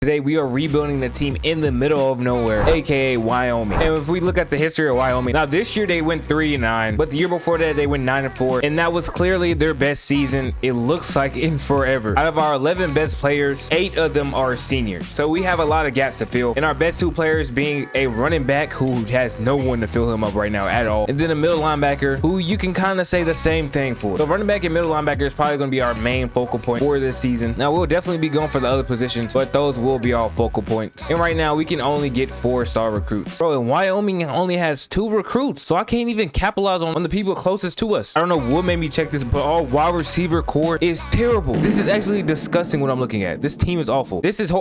Today we are rebuilding the team in the middle of nowhere, aka Wyoming. And if we look at the history of Wyoming, now this year they went 3-9, but the year before that they went 9-4, and that was clearly their best season, it looks like, in forever. Out of our 11 best players, 8 of them are seniors, so we have a lot of gaps to fill, and our best 2 players being a running back who has no one to fill him up right now at all, and then a middle linebacker who you can kind of say the same thing for. So running back and middle linebacker is probably going to be our main focal point for this season. Now we'll definitely be going for the other positions, but those will be all focal points. And right now we can only get 4-star recruits. Bro, and Wyoming only has 2 recruits, so I can't even capitalize on the people closest to us. I don't know what made me check this, but our wide receiver core is terrible. This is actually disgusting what I'm looking at. This team is awful. This is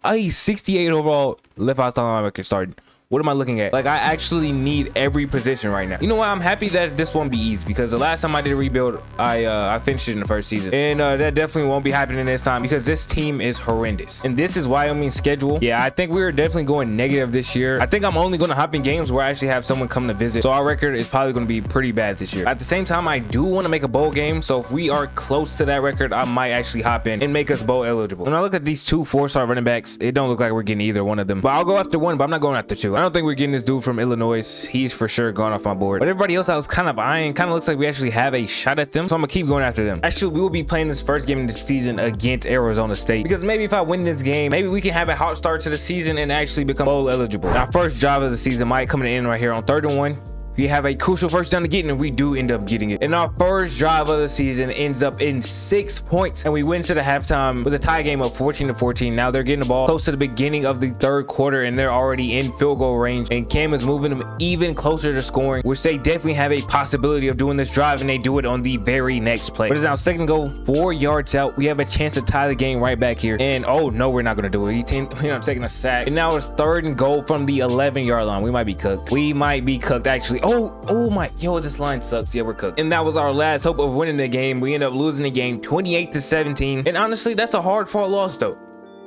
a 68 overall left outside linebacker starting. What am I looking at? Like, I actually need every position right now. You know what? I'm happy that this won't be easy, because the last time I did a rebuild, I finished it in the first season, and that definitely won't be happening this time because this team is horrendous. And this is Wyoming's schedule. Yeah, I think we're definitely going negative this year. I think I'm only going to hop in games where I actually have someone come to visit, so our record is probably going to be pretty bad this year. At the same time, I do want to make a bowl game, so if we are close to that record, I might actually hop in and make us bowl eligible. When I look at these 2 4-star running backs, it don't look like we're getting either one of them, but I'll go after one, but I'm not going after 2. I don't think we're getting this dude from Illinois. He's for sure gone off my board, but everybody else I was kind of eyeing kind of looks like we actually have a shot at them, so I'm gonna keep going after them. Actually, we will be playing this first game in the season against Arizona State, because maybe if I win this game, maybe we can have a hot start to the season and actually become bowl eligible. Our first drive of the season might come in right here on 3rd and 1. We have a crucial first down to get, and we do end up getting it. And our first drive of the season ends up in 6 points, and we win to the halftime with a tie game of 14-14. Now they're getting the ball close to the beginning of the 3rd quarter, and they're already in field goal range, and Cam is moving them even closer to scoring, which they definitely have a possibility of doing this drive, and they do it on the very next play. But it's now 2nd goal, 4 yards out. We have a chance to tie the game right back here, and oh no, we're not going to do it. I'm taking a sack, and now it's 3rd and goal from the 11-yard line. We might be cooked. We might be cooked, actually. Oh my, yo, this line sucks. Yeah, we're cooked. And that was our last hope of winning the game. We end up losing the game 28-17. And honestly, that's a hard fought loss though.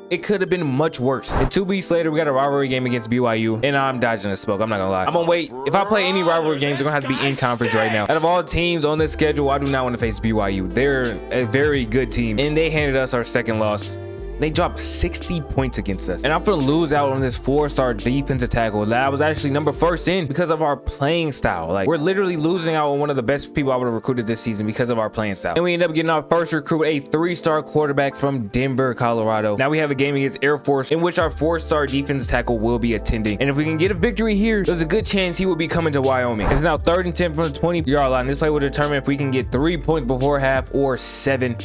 It could have been much worse. And 2 weeks later, we got a rivalry game against BYU, and I'm dodging the smoke. I'm not gonna lie. I'm gonna wait. If I play any rivalry games, they're gonna have to be in conference right now. Out of all teams on this schedule, I do not want to face BYU. They're a very good team, and they handed us our 2nd loss. They dropped 60 points against us, and I'm gonna lose out on this 4-star defensive tackle that I was actually number 1st in because of our playing style. Like, we're literally losing out on one of the best people I would have recruited this season because of our playing style. And we end up getting our first recruit, a 3-star quarterback from Denver, Colorado. Now we have a game against Air Force in which our 4-star defensive tackle will be attending, and if we can get a victory here, there's a good chance he will be coming to Wyoming. It's now 3rd and 10 from the 20-yard line. This play will determine if we can get 3 points before half or 7.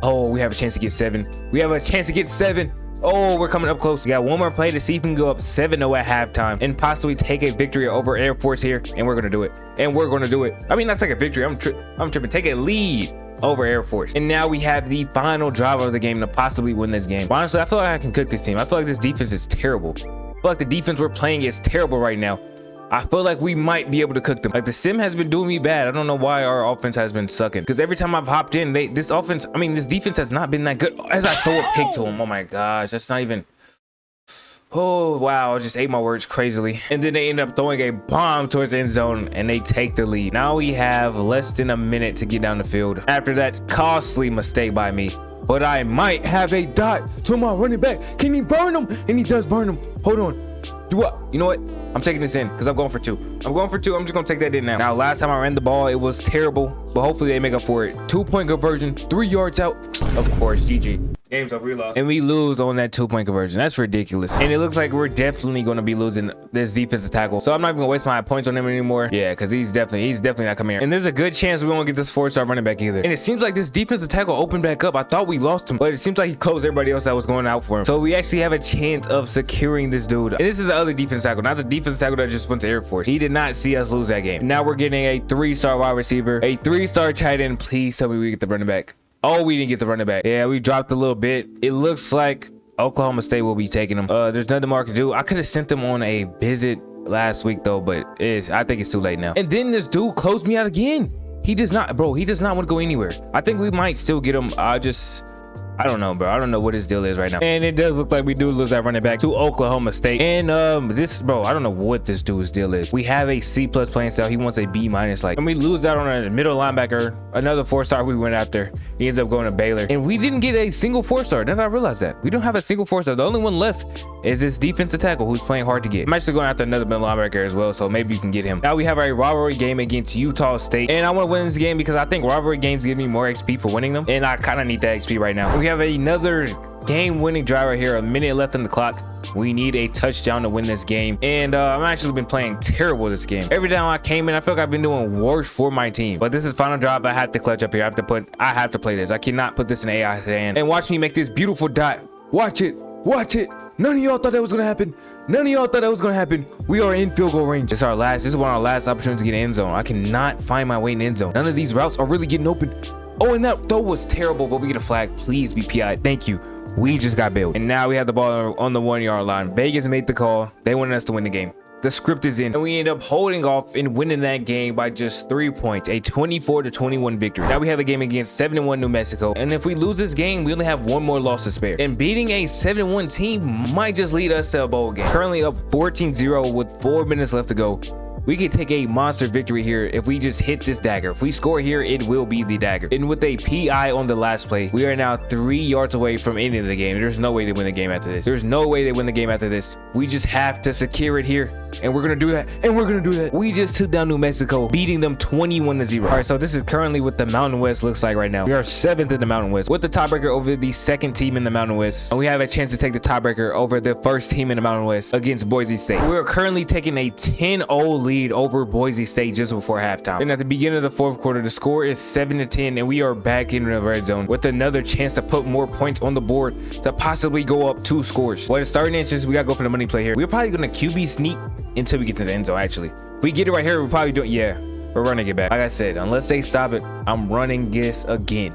Oh, we have a chance to get 7. We have a chance to get 7. Oh, we're coming up close. We got one more play to see if we can go up 7-0 at halftime and possibly take a victory over Air Force here, and we're gonna do it. And we're gonna do it. I mean, that's like a victory. I'm tripping. Take a lead over Air Force. And now we have the final drive of the game to possibly win this game. But honestly, I feel like I can cook this team. I feel like this defense is terrible. I feel like the defense we're playing is terrible right now. I feel like we might be able to cook them. Like, the sim has been doing me bad. I don't know why our offense has been sucking, because every time I've hopped in, this defense has not been that good. As I throw a pick to him, oh my gosh, that's not even. Oh wow, I just ate my words crazily. And then they end up throwing a bomb towards the end zone, and they take the lead. Now we have less than a minute to get down the field after that costly mistake by me. But I might have a dot to my running back. Can he burn him? And he does burn him. Hold on. Do what? You know what? I'm taking this in because I'm going for 2. I'm going for 2. I'm just going to take that in now. Now, last time I ran the ball, it was terrible, but hopefully they make up for it. 2-point conversion, 3 yards out. Of course, GG. Game's over, we lost. And we lose on that 2-point conversion. That's ridiculous. And it looks like we're definitely going to be losing this defensive tackle. So I'm not even going to waste my points on him anymore. Yeah, because he's definitely not coming here. And there's a good chance we won't get this 4-star running back either. And it seems like this defensive tackle opened back up. I thought we lost him, but it seems like he closed everybody else that was going out for him. So we actually have a chance of securing this dude. And this is the other defensive tackle, not the defensive tackle that just went to Air Force. He did not see us lose that game. Now we're getting a 3-star wide receiver, a 3-star tight end. Please tell me we get the running back. Oh, we didn't get the running back. Yeah, we dropped a little bit. It looks like Oklahoma State will be taking him. There's nothing more I can do. I could have sent them on a visit last week though, but I think it's too late now. And then this dude closed me out again. He does not, bro. He does not want to go anywhere. I think we might still get him. I don't know, bro. I don't know what his deal is right now. And it does look like we do lose that running back to Oklahoma State. And this, bro, I don't know what this dude's deal is. We have a C+ playing style. He wants a B-. Like, and we lose out on a middle linebacker, another 4-star we went after. He ends up going to Baylor. And we didn't get a single 4-star. Then I realized that. We don't have a single 4-star. The only one left is this defensive tackle who's playing hard to get. I'm actually going after another middle linebacker as well, so maybe you can get him. Now we have a rivalry game against Utah State. And I want to win this game because I think rivalry games give me more XP for winning them. And I kind of need that XP right now. We have another game-winning drive right here. A minute left on the clock. We need a touchdown to win this game. And I've actually been playing terrible this game. Every time I came in, I feel like I've been doing worse for my team. But this is final drive. I have to clutch up here. I have to play this. I cannot put this in AI's hand. And watch me make this beautiful dot. Watch it. Watch it. None of y'all thought that was gonna happen. None of y'all thought that was gonna happen. We are in field goal range. This is one of our last opportunities to get in end zone. I cannot find my way in end zone. None of these routes are really getting open. Oh, and that throw was terrible, but we get a flag. Please be PI. Thank you. We just got bailed. And now we have the ball on the 1-yard line. Vegas made the call. They wanted us to win the game. The script is in. And we end up holding off and winning that game by just 3 points. A 24-21 victory. Now we have a game against 7-1 New Mexico. And if we lose this game, we only have one more loss to spare. And beating a 7-1 team might just lead us to a bowl game. Currently up 14-0 with 4 minutes left to go. We could take a monster victory here if we just hit this dagger. If we score here, it will be the dagger. And with a PI on the last play, we are now 3 yards away from ending the game. There's no way they win the game after this. There's no way they win the game after this. We just have to secure it here. And we're going to do that. And we're going to do that. We just took down New Mexico, beating them 21-0. All right, so this is currently what the Mountain West looks like right now. We are 7th in the Mountain West with the tiebreaker over the 2nd team in the Mountain West. And we have a chance to take the tiebreaker over the 1st team in the Mountain West against Boise State. We're currently taking a 10-0 lead over Boise State just before halftime. And at the beginning of the 4th quarter, the score is 7-10, and we are back in the red zone with another chance to put more points on the board to possibly go up 2 scores. Well, the starting inches, we gotta go for the money play here. We're probably gonna QB sneak until we get to the end zone. Actually, if we get it right here, we're probably doing, yeah, we're running it back. Like I said, unless they stop it, I'm running this again.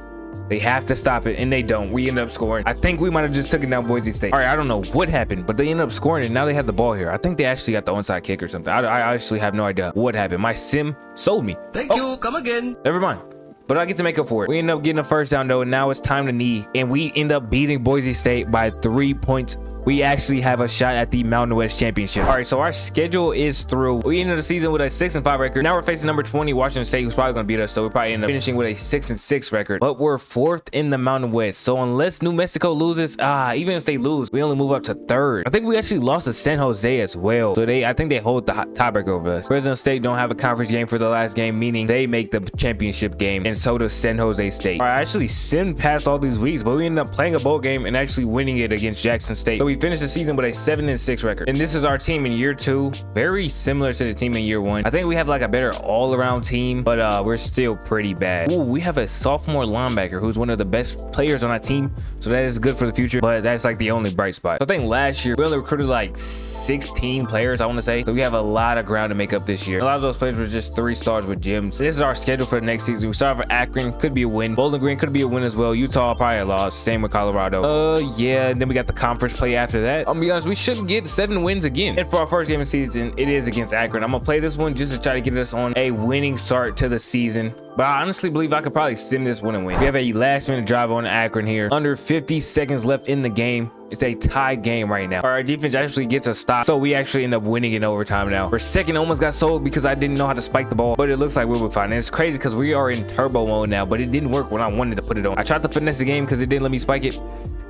They have to stop it, and they don't. We end up scoring. I think we might have just taken down Boise State. All right, I don't know what happened, but they ended up scoring, and now they have the ball here. I think they actually got the onside kick or something. I actually have no idea what happened. My sim sold me. Thank you. Come again. Never mind. But I get to make up for it. We end up getting a first down, though, and now it's time to knee, and we end up beating Boise State by 3 points. We actually have a shot at the Mountain West Championship. All right, so our schedule is through. We ended the season with a 6-5 record. Now we're facing number 20, Washington State, who's probably going to beat us. So we're probably end up finishing with a 6-6 record. But we're 4th in the Mountain West. So unless New Mexico loses, even if they lose, we only move up to 3rd. I think we actually lost to San Jose as well. So I think they hold the tiebreaker over us. Fresno State don't have a conference game for the last game, meaning they make the championship game. And so does San Jose State. All right, I actually simmed past all these weeks, but we ended up playing a bowl game and actually winning it against Jackson State. So we finished the season with a 7-6 record, and this is our team in year 2, very similar to the team in year 1. I think we have like a better all-around team, but we're still pretty bad. Ooh, we have a sophomore linebacker who's one of the best players on our team, so that is good for the future, but that's like the only bright spot. So I think last year we only recruited like 16 players, I want to say, so we have a lot of ground to make up this year. A lot of those players were just 3 stars with gyms. This is our schedule for the next season. We start with Akron, could be a win. Bowling Green could be a win as well. Utah probably a loss, same with Colorado. Yeah, and then we got the conference play after that. I'll be honest, we should get 7 wins again. And for our first game of the season, it is against Akron. I'm gonna play this one just to try to get us on a winning start to the season. But I honestly believe I could probably sim this one and win. We have a last-minute drive on Akron here. Under 50 seconds left in the game. It's a tie game right now. Our defense actually gets a stop, so we actually end up winning in overtime now. For a second, almost got sold because I didn't know how to spike the ball, but it looks like we'll be fine. And it's crazy because we are in turbo mode now, but it didn't work when I wanted to put it on. I tried to finesse the game because it didn't let me spike it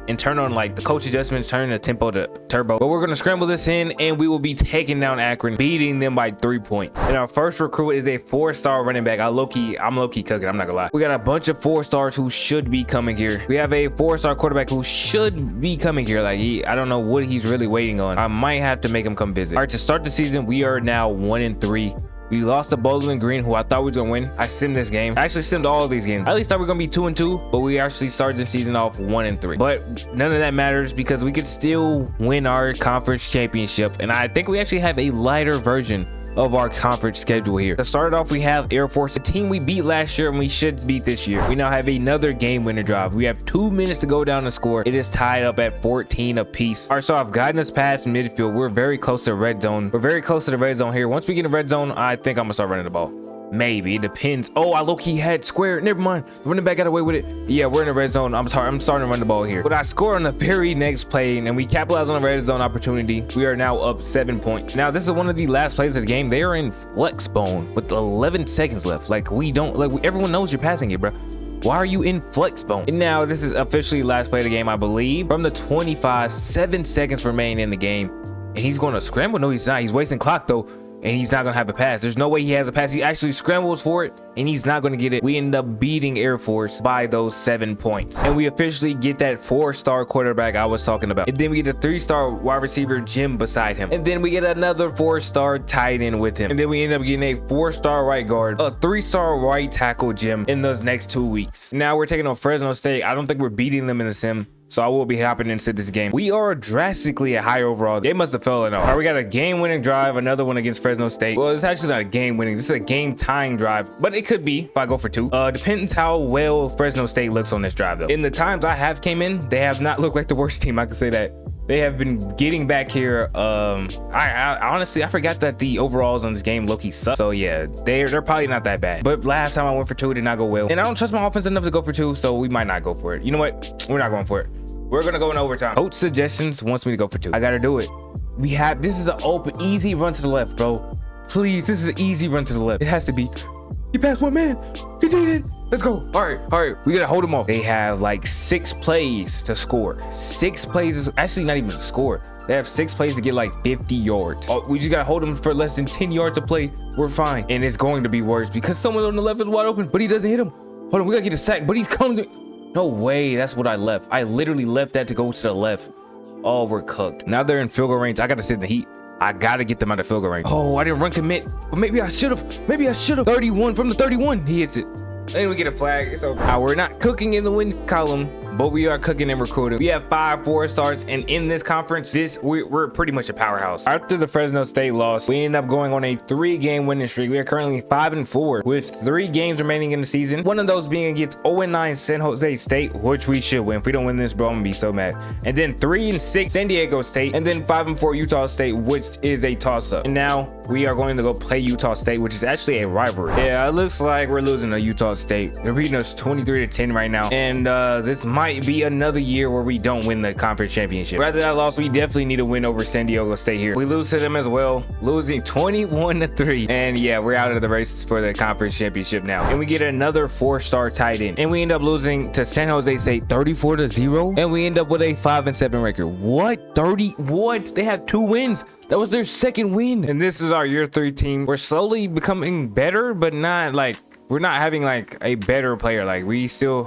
and turn on like the coach adjustments, turn the tempo to turbo. But we're gonna scramble this in, and we will be taking down Akron, beating them by 3 points. And our first recruit is a 4-star running back. I'm low-key cooking, I'm not gonna lie. We got a bunch of 4-stars who should be coming here. We have a 4-star quarterback who should be coming here. Like I don't know what he's really waiting on. I might have to make him come visit. All right, to start the season, we are now 1-3. We lost to Bowling Green, who I thought we was gonna win. I simmed this game. I actually simmed all of these games. I at least thought we were gonna be 2-2, but we actually started the season off 1-3. But none of that matters because we could still win our conference championship. And I think we actually have a lighter version of our conference schedule here. To start off, we have Air Force, a team we beat last year and we should beat this year. We now have another game winner drive. We have 2 minutes to go down the score. It is tied up at 14 apiece. All right, so I've gotten us past midfield. We're very close to red zone. We're very close to the red zone here. Once we get in red zone, I think I'm gonna start running the ball. Maybe. It depends. Oh, I low-key had square. Never mind. The running back got away with it. Yeah, we're in the red zone. I'm sorry. I'm starting to run the ball here. But I score on the very next play, and we capitalize on the red zone opportunity. We are now up 7 points. Now, this is one of the last plays of the game. They are in flex bone with 11 seconds left. Like, everyone knows you're passing it, bro. Why are you in flex bone? And now, this is officially last play of the game, I believe. From the 25, 7 seconds remain in the game. And he's going to scramble? No, he's not. He's wasting clock, though. And he's not gonna have a pass. There's no way he has a pass. He actually scrambles for it, and he's not gonna get it. We end up beating Air Force by those 7 points. And we officially get that 4-star quarterback I was talking about. And then we get a 3-star wide receiver Jim beside him. And then we get another 4-star tight end with him. And then we end up getting a 4-star right guard, a 3-star right tackle Jim in those next 2 weeks. Now we're taking on Fresno State. I don't think we're beating them in the sim, so I will be hopping into this game. We are drastically a higher overall. They must have fell in off. All right, we got a game-winning drive, another one against Fresno State. Well, it's actually not a game-winning. This is a game-tying drive, but it could be if I go for 2. Depends how well Fresno State looks on this drive, though. In the times I have came in, they have not looked like the worst team. I can say that. They have been getting back here. I honestly, I forgot that the overalls on this game low-key suck. So yeah, they're probably not that bad. But last time I went for 2, it did not go well. And I don't trust my offense enough to go for 2, so we might not go for it. You know what? We're not going for it. We're gonna go in overtime. Coach suggestions wants me to go for 2. I gotta do it. This is an open, easy run to the left, bro. Please, this is an easy run to the left. It has to be. He passed one man. He did it. Let's go. All right. We gotta hold him off. They have like 6 plays to score. 6 plays is actually not even a score. They have 6 plays to get like 50 yards. Oh, we just gotta hold them for less than 10 yards to play. We're fine. And it's going to be worse because someone on the left is wide open, but he doesn't hit him. Hold on, we gotta get a sack, but he's coming. No way, that's what I left. I literally left that to go to the left. Oh, we're cooked. Now they're in field goal range. I gotta sit in the heat. I gotta get them out of field goal range. Oh, I didn't run commit, but maybe I should have. 31 from the 31. He hits it. And we get a flag. It's over. Now, we're not cooking in the win column, but we are cooking in recruiting. We have 5 4-stars, and in this conference, we're pretty much a powerhouse. After the Fresno State loss, we ended up going on a 3-game winning streak. We are currently 5-4 with 3 games remaining in the season. One of those being against 0-9 San Jose State, which we should win. If we don't win this, bro, I'm gonna be so mad. And then 3-6 San Diego State, and then 5-4 Utah State, which is a toss-up. And now we are going to go play Utah State, which is actually a rivalry. Yeah, it looks like we're losing to Utah State. They're beating us 23-10 right now, and this might be another year where we don't win the conference championship. Rather than that loss, we definitely need to win over San Diego State here. We lose to them as well, losing 21-3, and yeah, we're out of the races for the conference championship now. And we get another 4-star tight end, and we end up losing to San Jose State 34-0, and we end up with a 5-7 record. What? They have 2 wins. That was their 2nd win. And this is our year 3 team. We're slowly becoming better, but not like, we're not having like a better player. Like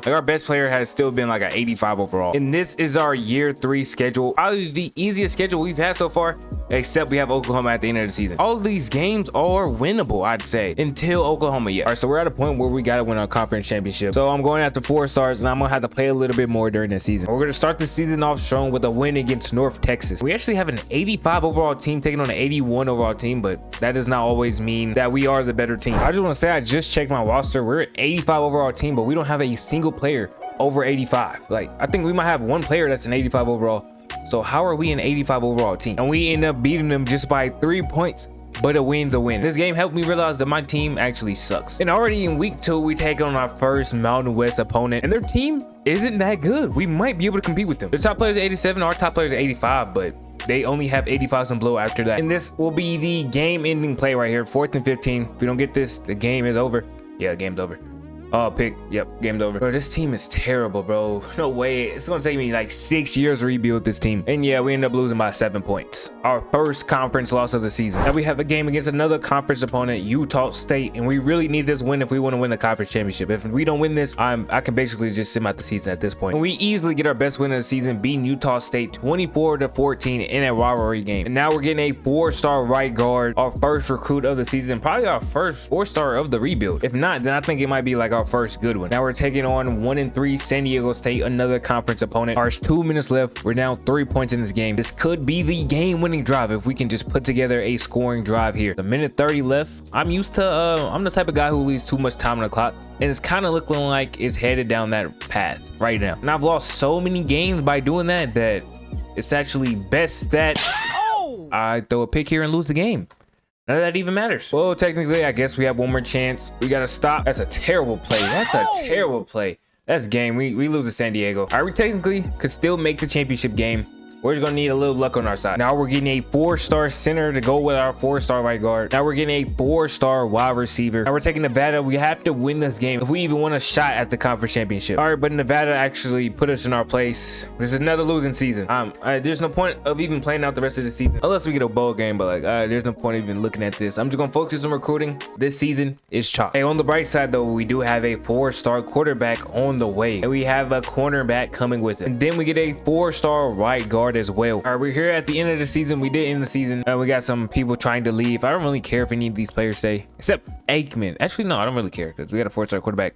our best player has still been like an 85 overall. And this is our year 3 schedule. Probably the easiest schedule we've had so far, except we have Oklahoma at the end of the season. All of these games are winnable, I'd say, until Oklahoma yet. All right, so we're at a point where we got to win our conference championship. So I'm going after 4 stars, and I'm gonna have to play a little bit more during the season. We're gonna start the season off strong with a win against North Texas. We actually have an 85 overall team taking on an 81 overall team, but that does not always mean that we are the better team. I just want to say I just checked my roster. We're an 85 overall team, but we don't have a single player over 85. Like, I think we might have 1 player that's an 85 overall. So how are we an 85 overall team? And we end up beating them just by 3 points, but a win's a win. This game helped me realize that my team actually sucks. And already in week 2, we take on our first Mountain West opponent, and their team isn't that good. We might be able to compete with them. The top players are 87, our top players are 85, but they only have 85s and below after that. And this will be the game-ending play right here, 4th and 15. If we don't get this, the game is over. Yeah, the game's over. Oh, pick. Yep, game's over. Bro, this team is terrible, bro. No way. It's gonna take me like 6 years to rebuild this team. And yeah, we end up losing by 7 points. Our first conference loss of the season. Now we have a game against another conference opponent, Utah State, and we really need this win if we want to win the conference championship. If we don't win this, I can basically just sim out the season at this point. And we easily get our best win of the season, beating Utah State 24-14 in a rivalry game. And now we're getting a 4-star right guard, our first recruit of the season, probably our first 4-star of the rebuild. If not, then I think it might be like our first good one. Now we're taking on 1-3 San Diego State, another conference opponent. There's 2 minutes left. We're down 3 points in this game. This could be the game-winning drive if we can just put together a scoring drive here. The minute 30 left. I'm used to I'm the type of guy who leaves too much time on the clock, and it's kind of looking like it's headed down that path right now. And I've lost so many games by doing that it's actually best that I throw a pick here and lose the game. None of that even matters. Well, technically, I guess we have one more chance. We got to stop. That's a terrible play. That's a terrible play. That's game. We lose to San Diego. All right, we technically could still make the championship game. We're just gonna need a little luck on our side. Now we're getting a 4-star center to go with our 4-star right guard. Now we're getting a 4-star wide receiver. Now we're taking Nevada. We have to win this game if we even want a shot at the conference championship. All right, but Nevada actually put us in our place. This is another losing season. There's no point of even playing out the rest of the season unless we get a bowl game. But like, there's no point even looking at this. I'm just gonna focus on recruiting. This season is chalk. Hey, on the bright side though, we do have a 4-star quarterback on the way, and we have a cornerback coming with it. And then we get a 4-star right guard as well. All right, we're here at the end of the season. We did end the season. We got some people trying to leave. I don't really care if any of these players stay, except Aikman. Actually, no, I don't really care because we got a 4-star quarterback.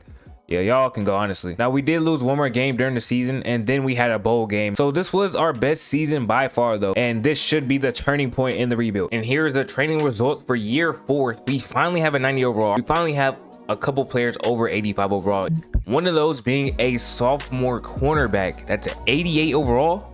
Yeah, y'all can go, honestly. Now, we did lose one more game during the season, and then we had a bowl game. So this was our best season by far, though, and this should be the turning point in the rebuild. And here's the training results for year 4. We finally have a 90 overall. We finally have a couple players over 85 overall. One of those being a sophomore cornerback. That's an 88 overall.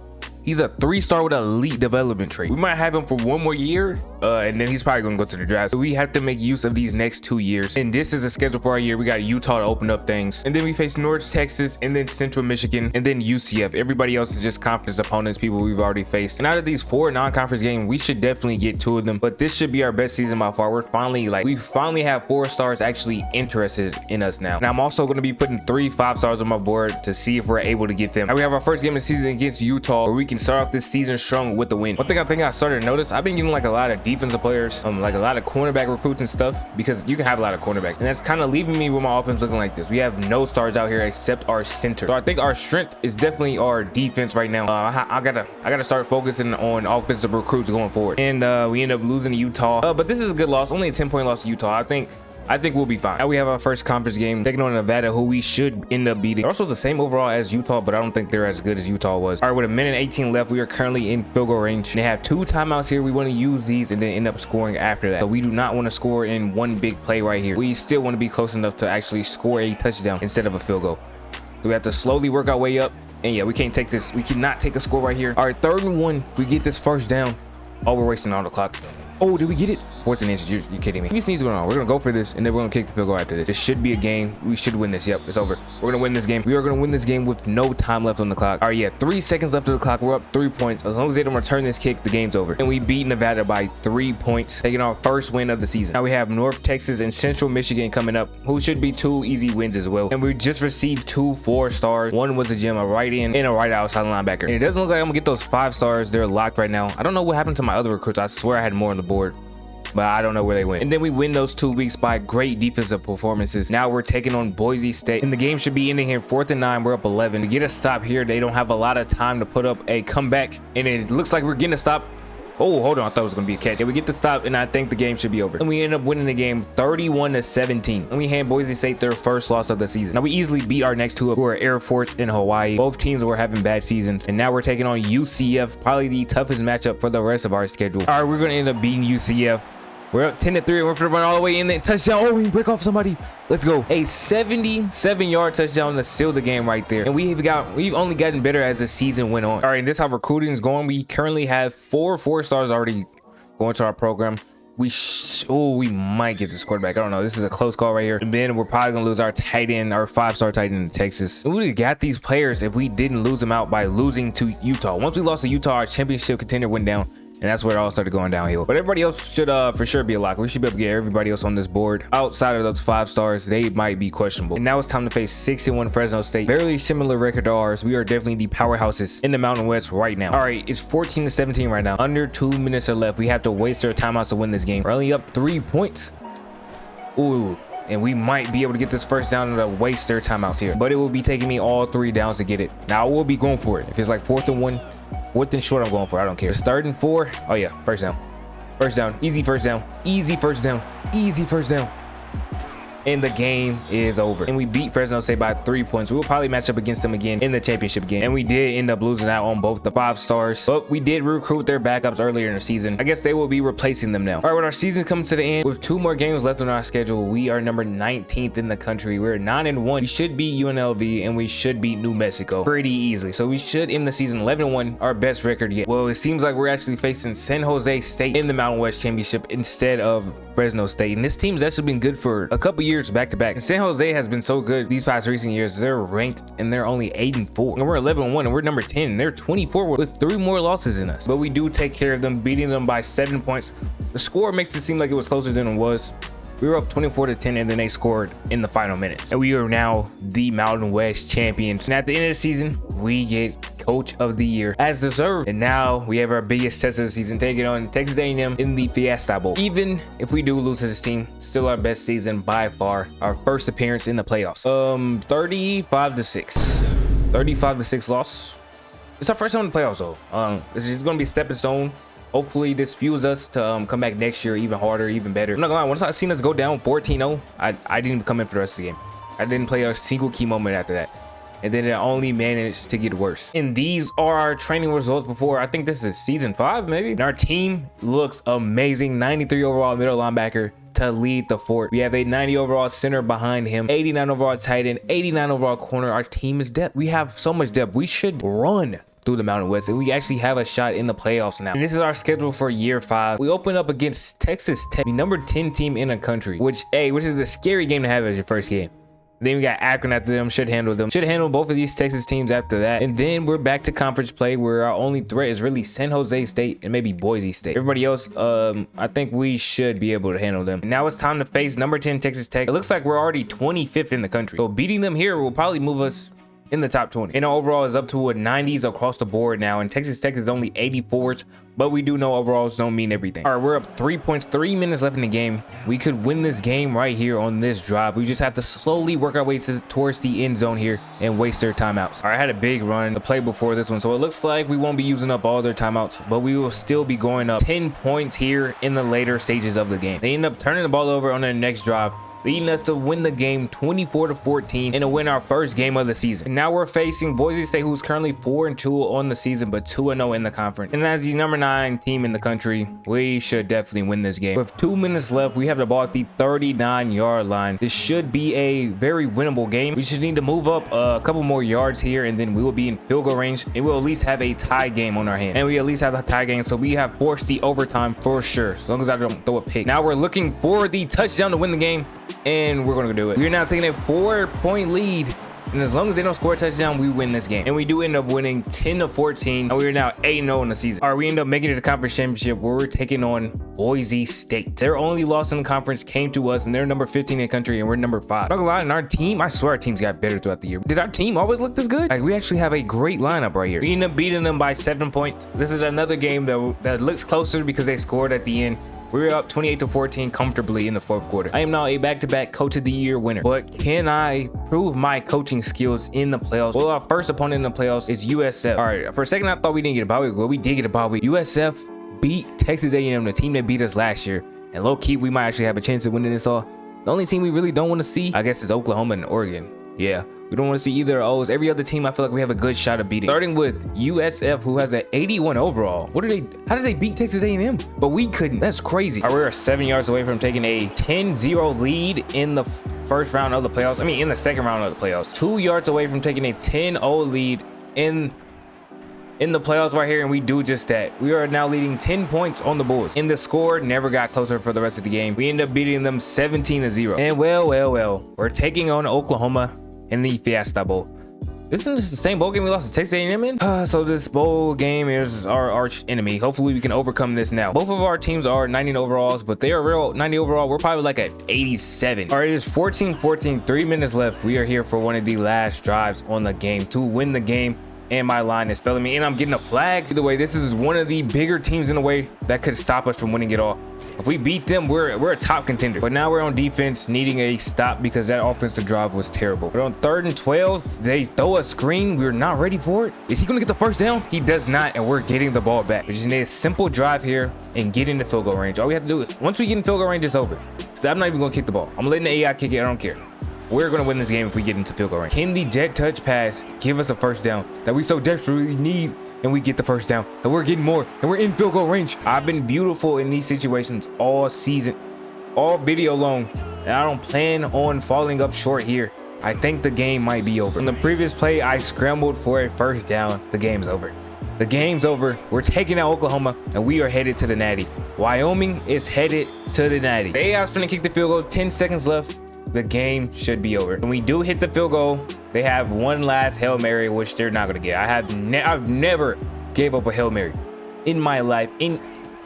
He's a 3-star with elite development trait. We might have him for one more year, and then he's probably gonna go to the draft. So we have to make use of these next 2 years. And this is a schedule for our year. We got Utah to open up things. And then we face North Texas, and then Central Michigan, and then UCF. Everybody else is just conference opponents, people we've already faced. And out of these 4 non-conference games, we should definitely get 2 of them. But this should be our best season by far. We finally have 4 stars actually interested in us now. And I'm also gonna be putting 3 5-stars on my board to see if we're able to get them. Now we have our first game of the season against Utah, where we can start off this season strong with the win. One thing I think I started to notice, I've been getting like a lot of defensive players, like a lot of cornerback recruits and stuff, because you can have a lot of cornerbacks, and that's kind of leaving me with my offense looking like this. We have no stars out here except our center. So I think our strength is definitely our defense right now. I gotta start focusing on offensive recruits going forward. And we end up losing to Utah, but this is a good loss, only a 10-point loss to Utah. I think we'll be fine. Now we have our first conference game taking on Nevada, who we should end up beating. They're also the same overall as Utah, but I don't think they're as good as Utah was. All right, with a minute 18 left, we are currently in field goal range. They have 2 timeouts here. We want to use these and then end up scoring after that. So we do not want to score in one big play right here. We still want to be close enough to actually score a touchdown instead of a field goal. So we have to slowly work our way up. And yeah, we can't take this. We cannot take a score right here. All right, 3rd and 1. We get this first down. Oh, we're wasting all the clock. Oh, did we get it? 4th and inches. You're kidding me. We see what's going on. We're gonna go for this, and then we're gonna kick the field goal after this. This should be a game. We should win this. Yep, it's over. We're gonna win this game. We are gonna win this game with no time left on the clock. All right, yeah, 3 seconds left on the clock. We're up 3 points. As long as they don't return this kick, the game's over. And we beat Nevada by 3 points, taking our first win of the season. Now we have North Texas and Central Michigan coming up, who should be 2 easy wins as well. And we just received 2 4-stars. One was a gem, a right end, and a right outside linebacker. And it doesn't look like I'm gonna get those 5 stars. They're locked right now. I don't know what happened to my other recruits. I swear I had more on the board, but I don't know where they went. And then we win those 2 weeks by great defensive performances. Now we're taking on Boise State, and the game should be ending here. 4th and 9. We're up 11. To get a stop here, they don't have a lot of time to put up a comeback, and it looks like we're getting a stop. Oh, hold on, I thought it was gonna be a catch. Yeah, we get the stop, and I think the game should be over. And we end up winning the game 31-17. And we hand Boise State their first loss of the season. Now we easily beat our next 2 who are Air Force and Hawaii. Both teams were having bad seasons, and now we're taking on UCF, probably the toughest matchup for the rest of our schedule. All right, we're gonna end up beating UCF. We're up 10-3. We're gonna run all the way in there. Touchdown. Oh, we can break off somebody. Let's go. A 77-yard touchdown to seal the game right there. And we've only gotten better as the season went on. All right, and this is how recruiting is going. We currently have 4 4-stars already going to our program. We might get this quarterback. I don't know. This is a close call right here. And then we're probably gonna lose our tight end, our 5-star tight end in Texas. We would have got these players if we didn't lose them out by losing to Utah. Once we lost to Utah, our championship contender went down. And that's where it all started going downhill. But everybody else should for sure be a lock. We should be able to get everybody else on this board. Outside of those 5-stars, they might be questionable. And now it's time to face 6-1 Fresno State. Very similar record to ours. We are definitely the powerhouses in the Mountain West right now. All right, it's 14-17 right now. Under 2 minutes are left. We have to waste our timeouts to win this game. We're only up 3 points. Ooh. And we might be able to get this first down and waste their timeouts here. But it will be taking me all 3 downs to get it. Now I will be going for it. If it's like 4th and 1, 4th and short, I'm going for it. I don't care. It's 3rd and 4. Oh yeah, first down. First down. Easy first down. Easy first down. Easy first down. and the game is over. And we beat Fresno State by 3 points. We'll probably match up against them again in the championship game. And we did end up losing out on both the 5 stars, but we did recruit their backups earlier in the season. I guess they will be replacing them now. All right, when our season comes to the end, with 2 more games left on our schedule, we are number 19th in the country. We're 9-1. We should beat UNLV and we should beat New Mexico pretty easily. So we should end the season 11-1, our best record yet. Well, it seems like we're actually facing San Jose State in the Mountain West Championship instead of Fresno State. And this team's actually been good for a couple years back to back. And San Jose has been so good these past recent years. They're ranked and they're only 8-4. And we're 11-1 and we're number 10. And they're 24 with 3 more losses than us. But we do take care of them, beating them by 7 points. The score makes it seem like it was closer than it was. We were up 24-10 and then they scored in the final minutes. And we are now the Mountain West champions. And at the end of the season, we get Coach of the Year as deserved. And now we have our biggest test of the season, taking on Texas A&M in the Fiesta Bowl. Even if we do lose to this team, still our best season by far. Our first appearance in the playoffs. 35-6. 35-6 loss. It's our first time in the playoffs though. This is going to be a stepping stone. Hopefully this fuels us to come back next year even harder, even better. I'm not gonna lie, once I seen us go down 14-0, I didn't even come in for the rest of the game. I didn't play a single key moment after that. And then it only managed to get worse. And these are our training results before, I think this is season 5 maybe. And our team looks amazing. 93 overall middle linebacker to lead the fort. We have a 90 overall center behind him, 89 overall tight end, 89 overall corner. Our team is depth. We have so much depth. We should run through the Mountain West and we actually have a shot in the playoffs now. And this is our schedule for year 5. We open up against Texas Tech, the number 10 team in the country, which is a scary game to have as your first game. Then we got Akron after them. Should handle them. Should handle both of these Texas teams after that. And then we're back to conference play where our only threat is really San Jose State and maybe Boise State. Everybody else, I think we should be able to handle them. And now it's time to face number 10 Texas Tech. It looks like we're already 25th in the country. So beating them here will probably move us in the top 20. And overall is up to a 90s across the board now. And Texas Tech is only 84s. But we do know overalls don't mean everything. All right, we're up 3 points, 3 minutes left in the game. We could win this game right here on this drive. We just have to slowly work our way towards the end zone here and waste their timeouts. All right, I had a big run the play before this one, so it looks like we won't be using up all their timeouts, but we will still be going up 10 points here in the later stages of the game. They end up turning the ball over on their next drive, leading us to win the game 24-14 and to win our first game of the season. And now we're facing Boise State, who's currently 4-2 on the season, but 2-0 in the conference. And as the number 9 team in the country, we should definitely win this game. With 2 minutes left, we have the ball at the 39-yard line. This should be a very winnable game. We just need to move up a couple more yards here, and then we will be in field goal range, and we'll at least have a tie game on our hand. And we at least have a tie game, so we have forced the overtime for sure, as long as I don't throw a pick. Now we're looking for the touchdown to win the game, and we're gonna do it. We're now taking a 4-point lead, and as long as they don't score a touchdown, we win this game. And we do end up winning 10-14, and we are now 8-0 in the season. All right, we end up making it to the conference championship where we're taking on Boise State. Their only loss in the conference came to us, and they're number 15 in the country, and we're number 5. Not gonna lie, in our team, I swear our teams got better throughout the year. Did our team always look this good? Like, we actually have a great lineup right here. We end up beating them by 7 points. This is another game that looks closer because they scored at the end. We're up 28-14 comfortably in the 4th quarter. I am now a back-to-back Coach of the Year winner. But can I prove my coaching skills in the playoffs? Well, our first opponent in the playoffs is USF. All right, for a second, I thought we didn't get a bye week. Well, we did get a bye week. USF beat Texas A&M, the team that beat us last year. And low-key, we might actually have a chance of winning this all. The only team we really don't want to see, I guess, is Oklahoma and Oregon. Yeah, we don't want to see either of those. Every other team, I feel like we have a good shot of beating. Starting with USF, who has an 81 overall. How did they beat Texas A&M? But we couldn't. That's crazy. All right, we're 7 yards away from taking a 10-0 lead in the first round of the playoffs. I mean, in the second round of the playoffs. 2 yards away from taking a 10-0 lead in the playoffs right here, and we do just that. We are now leading 10 points on the Bulls. And the score never got closer for the rest of the game. We end up beating them 17-0. And well, we're taking on Oklahoma in the Fiesta Bowl. Isn't this the same bowl game we lost to Texas A&M in? So this bowl game is our arch enemy. Hopefully we can overcome this now. Both of our teams are 90 overalls, but they are real 90 overall. We're probably like at 87. All right, it is 14-14, 3 minutes left. We are here for one of the last drives on the game to win the game. And my line is failing me, and I'm getting a flag. Either way, this is one of the bigger teams in a way that could stop us from winning it all. If we beat them, we're a top contender. But now we're on defense, needing a stop because that offensive drive was terrible. But on 3rd and 12, they throw a screen. We're not ready for it. Is he gonna get the first down? He does not, and we're getting the ball back. We just need a simple drive here and get into field goal range. All we have to do is, once we get in field goal range, it's over. I'm not even gonna kick the ball. I'm letting the AI kick it. I don't care. We're gonna win this game if we get into field goal range. Can the jet touch pass give us a first down that we so desperately need, and we get the first down, and we're getting more, and we're in field goal range? I've been beautiful in these situations all season, all video long, and I don't plan on falling up short here. I think the game might be over. In the previous play, I scrambled for a first down. The game's over. The game's over. We're taking out Oklahoma, and we are headed to the Natty. Wyoming is headed to the Natty. The AI's finna kick the field goal. 10 seconds left. The game should be over. When we do hit the field goal, they have one last Hail Mary, which they're not gonna get. I've never gave up a Hail Mary in my life. In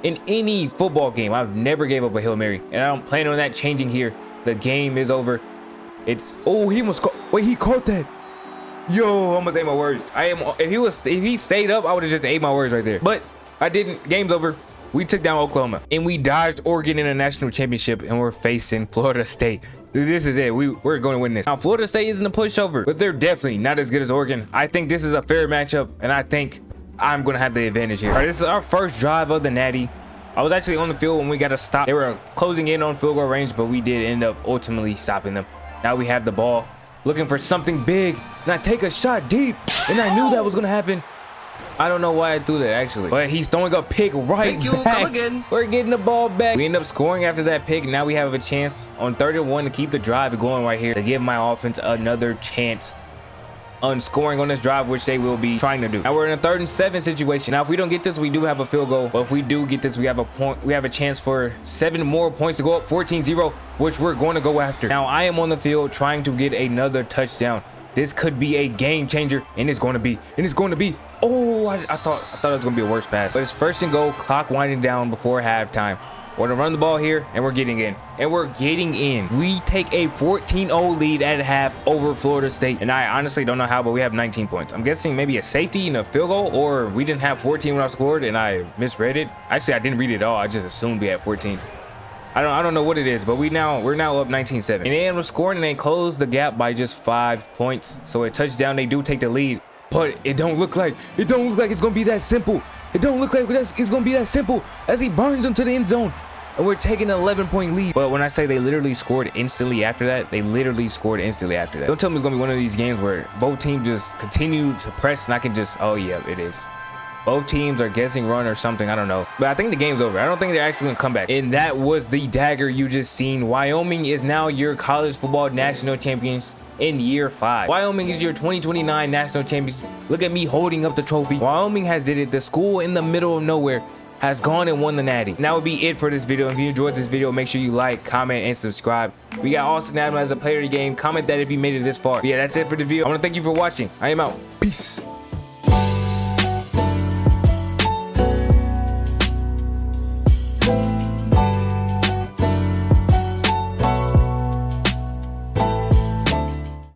any football game, I've never gave up a Hail Mary, and I don't plan on that changing here. The game is over. It's he must wait, he caught that. Yo, I almost ate my words. If he stayed up, I would have just ate my words right there. But I didn't. Game's over. We took down Oklahoma, and we dodged Oregon in a national championship, and we're facing Florida State. This is it. We're going to win this. Now, Florida State isn't a pushover, but they're definitely not as good as Oregon. I think this is a fair matchup, and I think I'm going to have the advantage here. All right, this is our first drive of the Natty. I was actually on the field when we got a stop. They were closing in on field goal range, but we did end up ultimately stopping them. Now we have the ball, looking for something big, and I take a shot deep, and I knew that was going to happen. I don't know why I threw that, actually, but he's throwing a pick right back. Come again. We're getting the ball back. We end up scoring after that pick. Now we have a chance on 3rd-and-1 to keep the drive going right here, to give my offense another chance on scoring on this drive, which they will be trying to do. Now we're in a 3rd-and-7 situation. Now if we don't get this, we do have a field goal, but if we do get this, we have a point. We have a chance for 7 more points to go up 14-0, which we're going to go after. Now I am on the field trying to get another touchdown. This could be a game changer, and it's going to be. Oh, I thought it was going to be a worse pass. But it's 1st and goal, clock winding down before halftime. We're going to run the ball here, and we're getting in. We take a 14-0 lead at half over Florida State, and I honestly don't know how, but we have 19 points. I'm guessing maybe a safety and a field goal, or we didn't have 14 when I scored, and I misread it. Actually, I didn't read it at all. I just assumed we had 14. I don't know what it is, but we're now up 19-7. And they end up scoring, and they close the gap by just 5 points. So a touchdown, they do take the lead. But it don't look like it's gonna be that simple. It don't look like it's gonna be that simple as he burns into the end zone, and we're taking an 11-point lead. But when I say they literally scored instantly after that, Don't tell me it's gonna be one of these games where both teams just continue to press, and I can just, oh yeah, it is. Both teams are guessing run or something. I don't know. But I think the game's over. I don't think they're actually going to come back. And that was the dagger you just seen. Wyoming is now your college football national champions in year 5. Wyoming is your 2029 national champions. Look at me holding up the trophy. Wyoming has did it. The school in the middle of nowhere has gone and won the Natty. And that would be it for this video. If you enjoyed this video, make sure you like, comment, and subscribe. We got Austin Adams as a player of the game. Comment that if you made it this far. But yeah, that's it for the video. I want to thank you for watching. I am out. Peace.